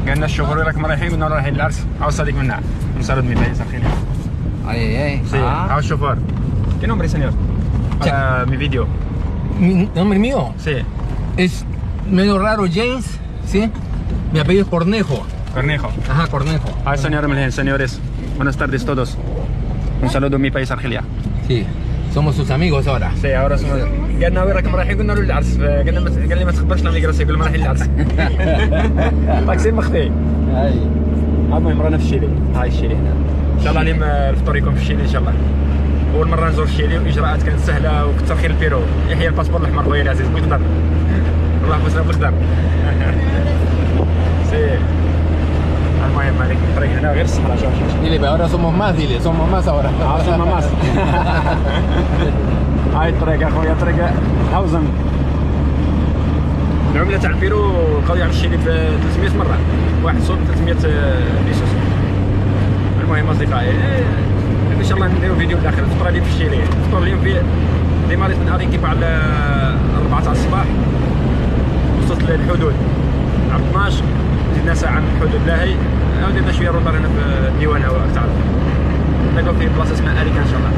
قالنا الشوفور راكم رايحين، قلنا رايحين للعرس. عاود صديق منا un saludo de mi país Argelia. Ay. Sí, عاود الشوفور. ¿Qué nombre, señor? Para mi vídeo. Mi nombre mío Sí, es medio raro, James, ¿sí? Mi apellido es Cornejo. Cornejo. Ajá, Cornejo. Señores, buenas tardes todos. Un saludo de mi país Argelia. Sí, somos sus amigos ahora. سي ahora somos. قالنا وين راكم رايحين؟ قلنا له للعرس. قال لي ما تخبرش لاميغراسيون، قال ما رايحين للعرس. طاكسي مخفي. Ay. المهم رانا في الشيلي. هاي الشيلي هنا. ان شاء الله اليوم الفطور يكون في الشيلي ان شاء الله. اول مره نزور الشيلي والاجراءات كانت سهله وكثر خير البيرو. يحيى الباسبور الاحمر خويا العزيز، بقدر. الله يحفظنا بقدر. سي المهم هذيك الطريق هنا غير الصحراء. شوف Dile, pero ahora somos más ahora. عاصمة مصر. هاي الطريق اخويا، طريق هاوزن. العملة تاع البيرو بقاو يعمل ب 300 مرة، واحد صوت 300 بيسوس. المهم اصدقائي ان شاء الله نديرو فيديو داخل الفطرة اللي في الشيلي. الفطور اليوم في ديماريت من اريكيب على 4 تاع الصباح، وصلت للحدود على 12، زدنا ساعة من الحدود لاهي، درنا شوية روطار هنا في الديوانة وراك تعرف. نلقاو في بلاصة اسمها اريكا ان شاء الله.